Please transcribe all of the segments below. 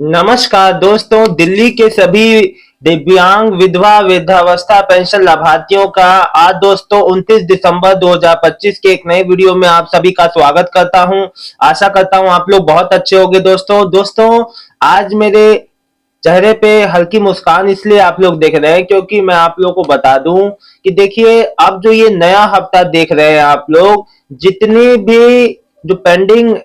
नमस्कार दोस्तों, दिल्ली के सभी दिव्यांग विधवा वृद्धावस्था पेंशन लाभार्थियों का आज दोस्तों 29 दिसंबर 2025 के एक नए वीडियो में आप सभी का स्वागत करता हूं। आशा करता हूं आप लोग बहुत अच्छे होंगे। दोस्तों आज मेरे चेहरे पे हल्की मुस्कान इसलिए आप लोग देख रहे हैं क्योंकि मैं आप लोगों को बता दूं कि देखिए, अब जो ये नया हफ्ता देख रहे हैं आप लोग, जितने भी जो पेंडिंग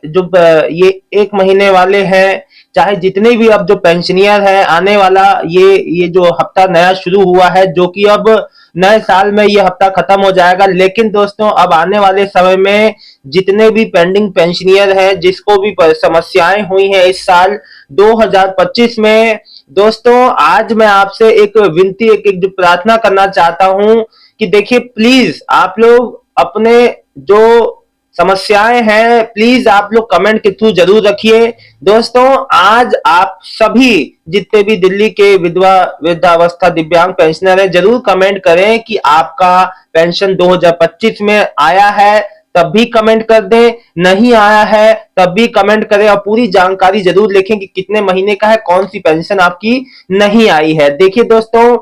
ये एक महीने वाले हैं, चाहे जितने भी अब जो पेंशनियर है, आने वाला ये जो हफ्ता नया शुरू हुआ है, जो कि अब नए साल में ये हफ्ता खत्म हो जाएगा। लेकिन दोस्तों अब आने वाले समय में जितने भी पेंडिंग पेंशनियर हैं, जिसको भी समस्याएं हुई हैं इस साल 2025 में, दोस्तों आज मैं आपसे एक विनती एक जो प्रार्थना करना चाहता हूं कि देखिए, प्लीज आप लोग अपने जो समस्याएं हैं, प्लीज आप लोग कमेंट के थ्रू जरूर रखिए। दोस्तों आज आप सभी जितने भी दिल्ली के विधवा वृद्धावस्था दिव्यांग पेंशनर है, जरूर कमेंट करें कि आपका पेंशन 2025 में आया है, तब भी कमेंट कर दें, नहीं आया है तब भी कमेंट करें, और पूरी जानकारी जरूर लिखें कि कितने महीने का है, कौन सी पेंशन आपकी नहीं आई है। देखिए दोस्तों,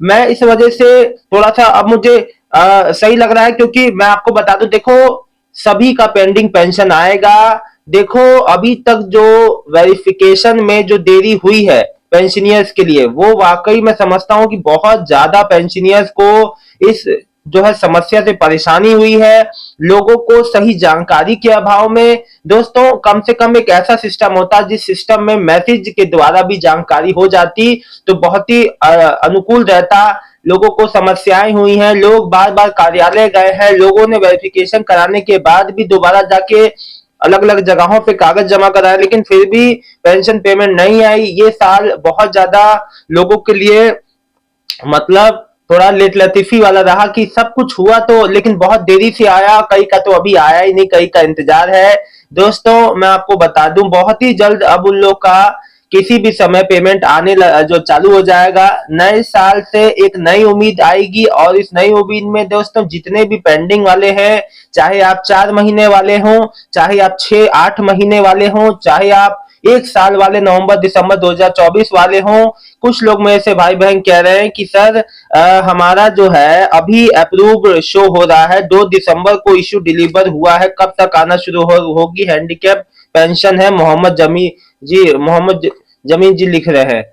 मैं इस वजह से थोड़ा सा अब मुझे सही लग रहा है, क्योंकि मैं आपको बता दूं, देखो सभी का पेंडिंग पेंशन आएगा। देखो अभी तक जो वेरिफिकेशन में जो देरी हुई है पेंशनियर्स के लिए, वो वाकई मैं समझता हूं कि बहुत ज्यादा पेंशनियर्स को इस जो है समस्या से परेशानी हुई है। लोगों को सही जानकारी के अभाव में, दोस्तों कम से कम एक ऐसा सिस्टम होता जिस सिस्टम में मैसेज के द्वारा भी जानकारी हो जाती तो बहुत ही अनुकूल रहता। लोगों को समस्याएं हुई हैं, लोग बार बार कार्यालय गए हैं, लोगों ने वेरिफिकेशन कराने के बाद भी दोबारा जाके अलग अलग जगहों पे कागज जमा कराए, लेकिन फिर भी पेंशन पेमेंट नहीं आई। ये साल बहुत ज्यादा लोगों के लिए मतलब थोड़ा लेट लतीफी वाला रहा कि सब कुछ हुआ तो, लेकिन बहुत देरी से आया, कई का तो अभी आया ही नहीं, कई का इंतजार है। दोस्तों मैं आपको बता दूं, बहुत ही जल्द अब उन लोग का किसी भी समय पेमेंट जो चालू हो जाएगा। नए साल से एक नई उम्मीद आएगी, और इस नई उम्मीद में दोस्तों जितने भी पेंडिंग वाले हैं, चाहे आप 4 महीने वाले हों, चाहे आप 6-8 महीने वाले हों, चाहे आप एक साल वाले नवंबर दिसंबर 2024 वाले हों, कुछ लोग मेरे से भाई बहन कह रहे हैं कि सर हमारा जो है अभी अप्रूव शो हो रहा है, 2 दिसंबर को इशू डिलीवर हुआ है, कब तक आना शुरू होगी हैंडीकैप पेंशन है। मोहम्मद जमीन जी लिख रहे हैं।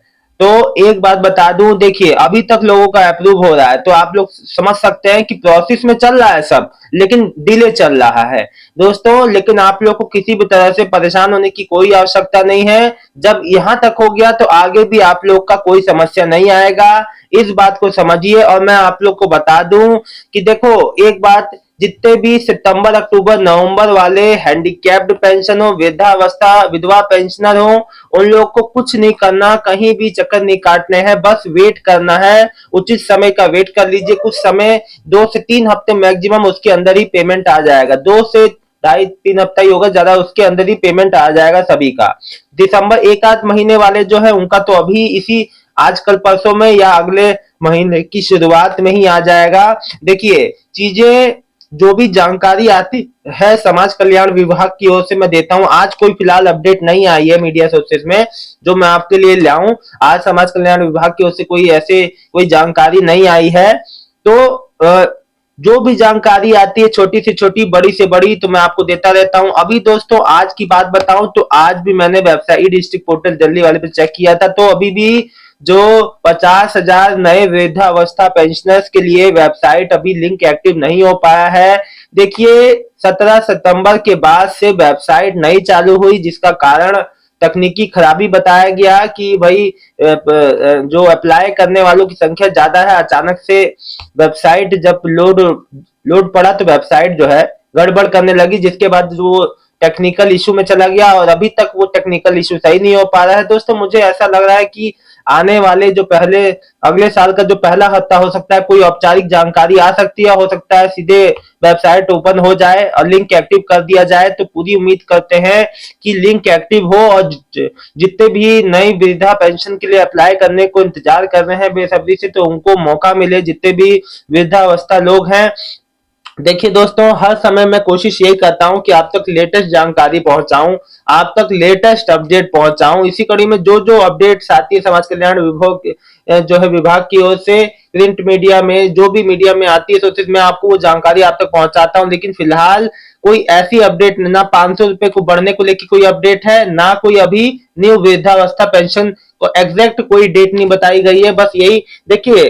तो एक बात बता दूं, देखिए अभी तक लोगों का अप्रूव हो रहा है, तो आप लोग समझ सकते हैं कि प्रोसेस में चल रहा है सब, लेकिन डिले चल रहा है दोस्तों। लेकिन आप लोग को किसी भी तरह से परेशान होने की कोई आवश्यकता नहीं है। जब यहां तक हो गया तो आगे भी आप लोग का कोई समस्या नहीं आएगा, इस बात को समझिए। और मैं आप लोग को बता दूं कि देखो एक बात, जितने भी सितंबर अक्टूबर नवंबर वाले हैंडीकैप्ड पेंशन हो, वृद्धावस्था विधवा पेंशनर हो, उन लोग को कुछ नहीं करना, कहीं भी चक्कर नहीं काटने हैं, बस वेट करना है। उचित समय का वेट कर लीजिए, कुछ समय 2 से 3 हफ्ते मैक्सिमम, उसके अंदर ही पेमेंट आ जाएगा। 2 से ढाई 3 हफ्ता ही होगा ज्यादा, उसके अंदर ही पेमेंट आ जाएगा सभी का। दिसंबर एक आध महीने वाले जो है उनका तो अभी इसी आजकल परसों में या अगले महीने की शुरुआत में ही आ जाएगा। देखिए चीजें जो भी जानकारी आती है समाज कल्याण विभाग की ओर से मैं देता हूं। आज कोई फिलहाल अपडेट नहीं आई है मीडिया सोर्सेज में जो मैं आपके लिए लाऊं। आज समाज कल्याण विभाग की ओर से कोई जानकारी नहीं आई है। तो जो भी जानकारी आती है, छोटी से छोटी बड़ी से बड़ी, तो मैं आपको देता रहता हूं। अभी दोस्तों आज की बात बताऊं तो आज भी मैंने वेबसाइट डिस्ट्रिक्ट पोर्टल दिल्ली वाले पे चेक किया था, तो अभी भी जो 50,000 नए वृद्धावस्था पेंशनर्स के लिए वेबसाइट अभी लिंक एक्टिव नहीं हो पाया है। देखिए 17 सितंबर के बाद से वेबसाइट नहीं चालू हुई, जिसका कारण तकनीकी खराबी बताया गया कि भाई जो अप्लाई करने वालों की संख्या ज्यादा है, अचानक से वेबसाइट जब लोड पड़ा तो वेबसाइट जो है गड़बड़ करने लगी, जिसके बाद वो टेक्निकल इशू में चला गया, और अभी तक वो टेक्निकल इशू सही नहीं हो पा रहा है। दोस्तों मुझे ऐसा लग रहा है कि आने वाले जो अगले साल का जो पहला हफ्ता हो सकता है, कोई औपचारिक जानकारी आ सकती है, हो सकता है सीधे वेबसाइट ओपन हो जाए और लिंक एक्टिव कर दिया जाए। तो पूरी उम्मीद करते हैं कि लिंक एक्टिव हो, और जितने भी नई वृद्धा पेंशन के लिए अप्लाई करने को इंतजार कर रहे हैं बेसब्री से, तो उनको मौका मिले। जितने भी वृद्धावस्था लोग हैं देखिए दोस्तों, हर समय मैं कोशिश यही करता हूं कि आप तक लेटेस्ट जानकारी पहुंचाऊं, आप तक लेटेस्ट अपडेट पहुंचाऊं। इसी कड़ी में जो जो अपडेट्स आती है समाज कल्याण विभाग जो है विभाग की ओर से, प्रिंट मीडिया में जो भी मीडिया में आती है तो मैं आपको वो जानकारी आप तक पहुंचाता हूं। लेकिन फिलहाल कोई ऐसी अपडेट ना 500 रुपए को बढ़ने को लेकर कोई अपडेट है, ना कोई अभी न्यू वृद्धावस्था पेंशन को एग्जैक्ट कोई डेट नहीं बताई गई है। बस यही देखिए,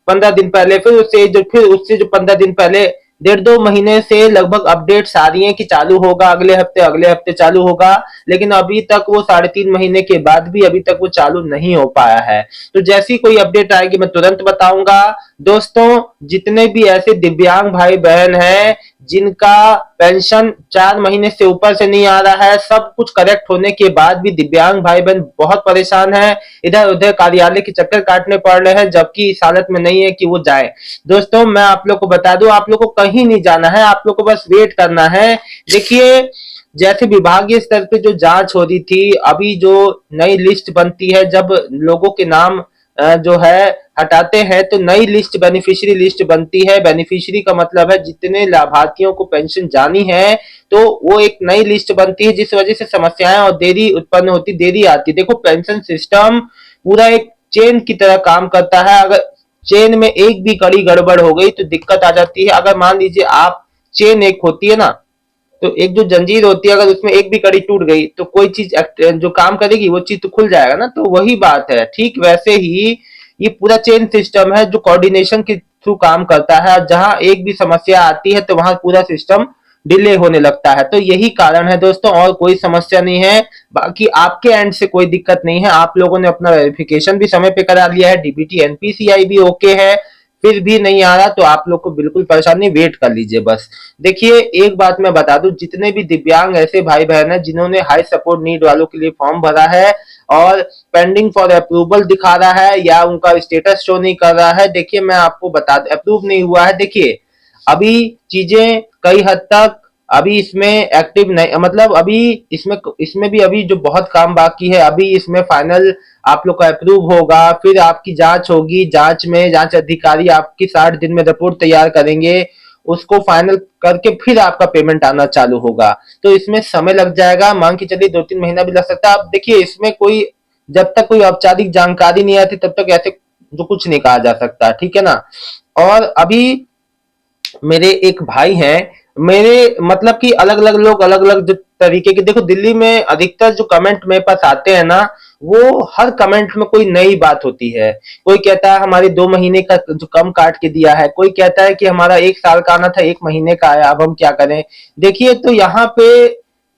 15 दिन पहले, फिर उससे जो 15 दिन पहले, 1.5 महीने से लगभग अपडेट्स आ रही हैं कि चालू होगा अगले हफ्ते चालू होगा। लेकिन अभी तक वो 3.5 महीने के बाद भी अभी तक वो चालू नहीं हो पाया है। तो जैसी कोई अपडेट आएगी मैं तुरंत बताऊंगा। दोस्तों, जितने भी ऐसे दिव्यांग भाई बहन हैं जिनका पेंशन 4 महीने से ऊपर से नहीं आ रहा है, सब कुछ करेक्ट होने के बाद भी दिव्यांग भाई बहन बहुत परेशान है, इधर उधर कार्यालय के चक्कर काटने पड़ रहे हैं, जबकि इस हालत में नहीं है कि वो जाए। दोस्तों, मैं आप लोग को बता दूं, आप लोग को कहीं नहीं जाना है, आप लोग को बस वेट करना है। देखिए, जैसे विभागीय स्तर पे जो जांच हो रही थी, अभी जो नई लिस्ट बनती है, जब लोगों के नाम जो है हटाते हैं तो नई लिस्ट बेनिफिशियरी लिस्ट बनती है। बेनिफिशियरी का मतलब है जितने लाभार्थियों को पेंशन जानी है, तो वो एक नई लिस्ट बनती है, जिस वजह से समस्याएं और देरी उत्पन्न होती, देरी आती। देखो, पेंशन सिस्टम पूरा एक चेन की तरह काम करता है। अगर चेन में एक भी कड़ी गड़बड़ हो गई तो दिक्कत आ जाती है। अगर मान लीजिए आप, चेन एक होती है ना, तो एक जो जंजीर होती है, अगर उसमें एक भी कड़ी टूट गई तो कोई चीज जो काम करेगी वो चीज तो खुल जाएगा ना। तो वही बात है, ठीक वैसे ही ये पूरा चेन सिस्टम है जो कोऑर्डिनेशन के थ्रू काम करता है। जहां एक भी समस्या आती है तो वहां पूरा सिस्टम डिले होने लगता है। तो यही कारण है दोस्तों, और कोई समस्या नहीं है। बाकी आपके एंड से कोई दिक्कत नहीं है, आप लोगों ने अपना वेरिफिकेशन भी समय पे करा लिया है, डीबीटी एनपीसीआई भी ओके है, फिर भी नहीं आ रहा तो आप लोग को बिल्कुल परेशानी, वेट कर लीजिए बस। देखिए, एक बात मैं बता दूं, जितने भी दिव्यांग ऐसे भाई बहन हैं जिन्होंने हाई सपोर्ट नीड वालों के लिए फॉर्म भरा है और पेंडिंग फॉर अप्रूवल दिखा रहा है या उनका स्टेटस शो नहीं कर रहा है, देखिए मैं आपको बता, अप्रूव नहीं हुआ है। देखिए, अभी चीजें कई हद तक अभी इसमें एक्टिव नहीं, मतलब अभी इसमें इसमें भी अभी जो बहुत काम बाकी है। अभी इसमें फाइनल आप लोग का अप्रूव होगा, फिर आपकी जांच होगी, जांच में जांच अधिकारी आपकी 60 दिन में रिपोर्ट तैयार करेंगे, उसको फाइनल करके फिर आपका पेमेंट आना चालू होगा। तो इसमें समय लग जाएगा, मान के चलिए 2-3 महीना भी लग सकता है। अब देखिए, इसमें कोई, जब तक कोई औपचारिक जानकारी नहीं आती तब तक ऐसे जो कुछ नहीं कहा जा सकता, ठीक है ना। और अभी मेरे एक भाई हैं, मेरे मतलब कि अलग अलग लोग अलग अलग जो तरीके के, देखो दिल्ली में अधिकतर जो कमेंट मेरे पास आते हैं ना, वो हर कमेंट में कोई नई बात होती है। कोई कहता है हमारे 2 महीने का जो कम काट के दिया है, कोई कहता है कि हमारा 1 साल का आना था 1 महीने का आया, अब हम क्या करें। देखिए, तो यहाँ पे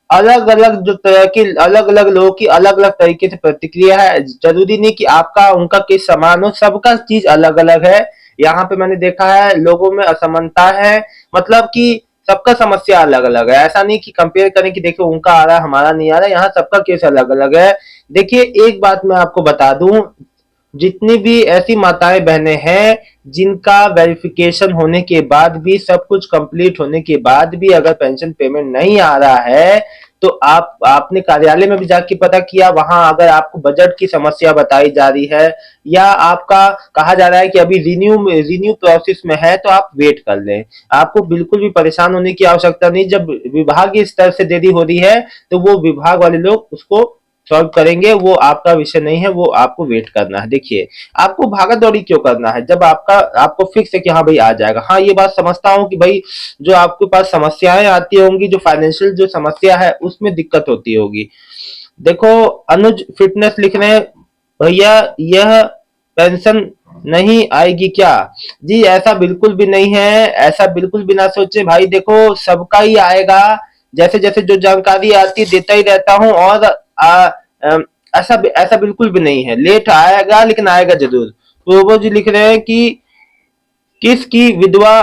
अलग अलग जो तरह की, अलग अलग लोगों की अलग अलग तरीके से प्रतिक्रिया है। जरूरी नहीं कि आपका उनका केस समान हो, सबका चीज अलग अलग है। यहाँ पे मैंने देखा है लोगों में असमानता है, मतलब कि सबका समस्या अलग अलग है। ऐसा नहीं कि कंपेयर करें कि देखो उनका आ रहा है हमारा नहीं आ रहा है, यहाँ सबका केस अलग अलग है। देखिए, एक बात मैं आपको बता दूं, जितनी भी ऐसी माताएं बहनें हैं जिनका वेरिफिकेशन होने के बाद भी, सब कुछ कंप्लीट होने के बाद भी अगर पेंशन पेमेंट नहीं आ रहा है, तो आपने कार्यालय में भी जाके पता किया, वहां अगर आपको बजट की समस्या बताई जा रही है या आपका कहा जा रहा है कि अभी रिन्यू प्रोसेस में है, तो आप वेट कर लें। आपको बिल्कुल भी परेशान होने की आवश्यकता नहीं। जब विभागीय स्तर से देरी हो रही है तो वो विभाग वाले लोग उसको सॉल्व करेंगे, वो आपका विषय नहीं है, वो आपको वेट करना है। देखिए, आपको भागा दौड़ी क्यों करना है जब आपको फिक्स है कि हाँ भाई आ जाएगा। हाँ, ये बात समझता हूँ कि भाई जो आपके पास समस्याएं आती होंगी, जो फाइनेंशियल जो समस्या है उसमें दिक्कत होती होगी। देखो, अनुज फिटनेस लिख रहे हैं, भैया यह पेंशन नहीं आएगी क्या? जी ऐसा बिल्कुल भी नहीं है, ऐसा बिल्कुल भी ना सोचे भाई। देखो, सबका ही आएगा, जैसे जैसे जो जानकारी आती देता ही रहता हूँ। और अम, ऐसा ऐसा बिल्कुल भी नहीं है, लेट आएगा लेकिन आएगा जरूर। तो वो जी लिख रहे हैं कि किसकी विधवा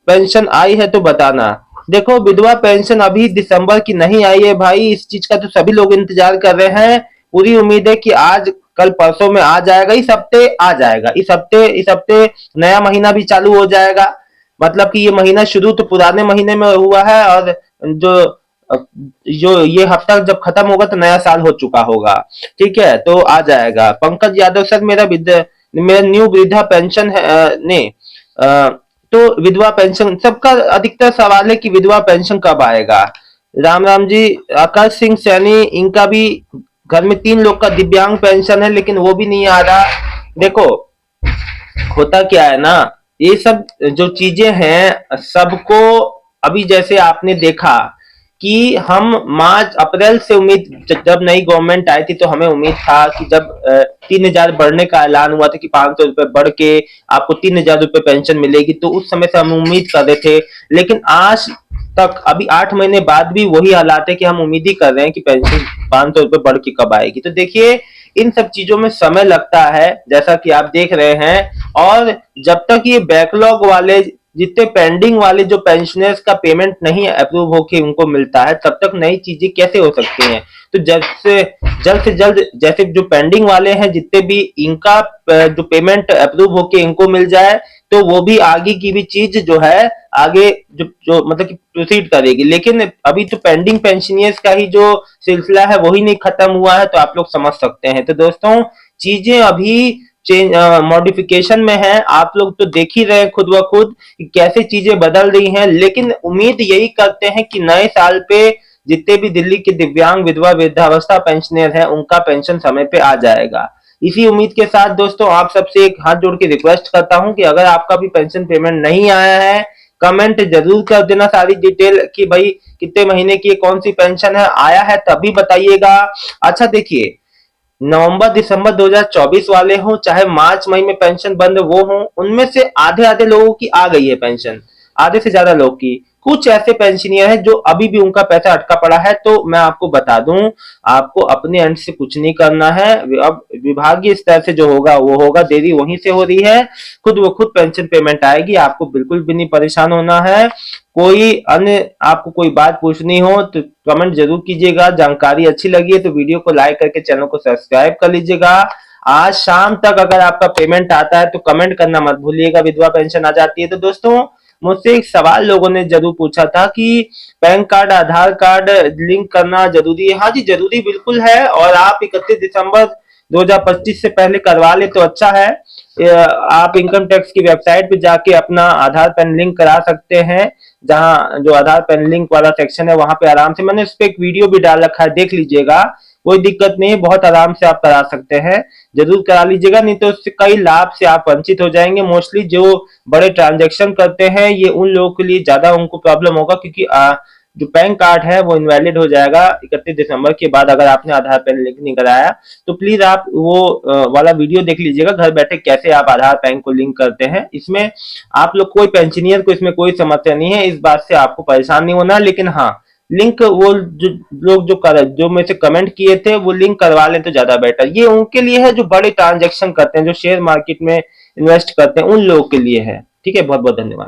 पेंशन आई है तो बताना। देखो, विधवा पेंशन अभी दिसंबर की नहीं आई है भाई, इस चीज का तो सभी लोग इंतजार कर रहे हैं। पूरी उम्मीद है कि आज कल परसों में आ जाएगा, इस हफ्ते आ जाएगा, इस हफ्ते नया महीना भी चालू हो जाएगा। मतलब कि ये महीना शुरू तो पुराने महीने में हुआ है, और जो जो ये हफ्ता जब खत्म होगा तो नया साल हो चुका होगा। ठीक है, तो आ जाएगा। पंकज यादव सर, मेरा न्यू वृद्धा पेंशन है, ने तो विधवा पेंशन सबका अधिकतर सवाल है कि विधवा पेंशन कब आएगा। राम राम जी, आकाश सिंह सैनी, इनका भी घर में 3 लोग का दिव्यांग पेंशन है लेकिन वो भी नहीं आ रहा। देखो होता क्या है ना, ये सब जो चीजें हैं सबको, अभी जैसे आपने देखा कि हम मार्च अप्रैल से उम्मीद, जब नई गवर्नमेंट आई थी तो हमें उम्मीद था कि जब 3,000 बढ़ने का ऐलान हुआ था कि 500 रुपए बढ़ के आपको 3,000 रुपए पेंशन मिलेगी, तो उस समय से हम उम्मीद कर रहे थे। लेकिन आज तक अभी 8 महीने बाद भी वही हालात है कि हम उम्मीद ही कर रहे हैं कि पेंशन 500 रुपए बढ़ के कब आएगी। तो देखिए इन सब चीजों में समय लगता है, जैसा कि आप देख रहे हैं। और जब तक ये बैकलॉग वाले, जितने पेंडिंग वाले जो पेंशनर्स का पेमेंट नहीं अप्रूव होके उनको मिलता है, तब तक नई चीजें कैसे हो सकती हैं। तो जल्द से जल्द जैसे जो पेंडिंग वाले हैं जितने भी, इनका जो पेमेंट अप्रूव होके इनको मिल जाए तो वो भी आगे की भी चीज जो है आगे जो जो मतलब कि प्रोसीड करेगी। लेकिन अभी तो पेंडिंग पेंशनियर्स का ही जो सिलसिला है वही नहीं खत्म हुआ है, तो आप लोग समझ सकते हैं। तो दोस्तों चीजें अभी चेंज मॉडिफिकेशन में है, आप लोग तो देख ही रहे हैं खुद ब खुद कि कैसे चीजें बदल रही हैं। लेकिन उम्मीद यही करते हैं कि नए साल पे जितने भी दिल्ली के दिव्यांग विधवा वृद्धावस्था पेंशनर हैं उनका पेंशन समय पे आ जाएगा। इसी उम्मीद के साथ दोस्तों आप सबसे एक हाथ जोड़ के रिक्वेस्ट करता हूं कि अगर आपका भी पेंशन पेमेंट नहीं आया है, कमेंट जरूर कर देना सारी डिटेल कि भाई कितने महीने की कौन सी पेंशन है, आया है तभी बताइएगा। अच्छा देखिए, नवंबर दिसंबर 2024 वाले हों चाहे मार्च मई में पेंशन बंद वो हों, उनमें से आधे आधे लोगों की आ गई है पेंशन, आधे से ज्यादा लोग की। कुछ ऐसे पेंशनियर हैं जो अभी भी उनका पैसा अटका पड़ा है। तो मैं आपको बता दूं, आपको अपने एंड से कुछ नहीं करना है। अब विभागीय स्तर से जो होगा वो होगा, देरी वहीं से हो रही है, खुद वो खुद पेंशन पेमेंट आएगी, आपको बिल्कुल भी नहीं परेशान होना है। कोई अन्य आपको कोई बात पूछनी हो तो कमेंट जरूर कीजिएगा। जानकारी अच्छी लगी है तो वीडियो को लाइक करके चैनल को सब्सक्राइब कर लीजिएगा। आज शाम तक अगर आपका पेमेंट आता है तो कमेंट करना मत भूलिएगा, विधवा पेंशन आ जाती है। तो दोस्तों मुझसे एक सवाल लोगों ने जरूर पूछा था कि पैन कार्ड आधार कार्ड लिंक करना जरूरी है। हाँ जी जरूरी बिल्कुल है, और आप 31 दिसंबर 2025 से पहले करवा ले तो अच्छा है। आप इनकम टैक्स की वेबसाइट पे जाके अपना आधार पैन लिंक करा सकते हैं, जहां जो आधार पैन लिंक वाला सेक्शन है वहां पे आराम से, मैंने उस पर एक वीडियो भी डाल रखा है, देख लीजिएगा, कोई दिक्कत नहीं है, बहुत आराम से आप करा सकते हैं। जरूर करा लीजिएगा, नहीं तो उससे कई लाभ से आप वंचित हो जाएंगे। मोस्टली जो बड़े ट्रांजेक्शन करते हैं ये उन लोगों के लिए ज्यादा उनको प्रॉब्लम होगा, क्योंकि जो पैन कार्ड है वो इनवैलिड हो जाएगा 31 दिसंबर के बाद अगर आपने आधार पैन लिंक नहीं कराया। तो प्लीज आप वो वाला वीडियो देख लीजिएगा, घर बैठे कैसे आप आधार पैन को लिंक करते हैं। इसमें आप लोग कोई पेंशनियर को इसमें कोई समस्या नहीं है, इस बात से आपको परेशान नहीं होना। लेकिन हाँ, लिंक वो जो लोग जो में से कमेंट किए थे वो लिंक करवा लें तो ज्यादा बेटर। ये उनके लिए है जो बड़े ट्रांजेक्शन करते हैं, जो शेयर मार्केट में इन्वेस्ट करते हैं, उन लोगों के लिए है। ठीक है, बहुत बहुत धन्यवाद।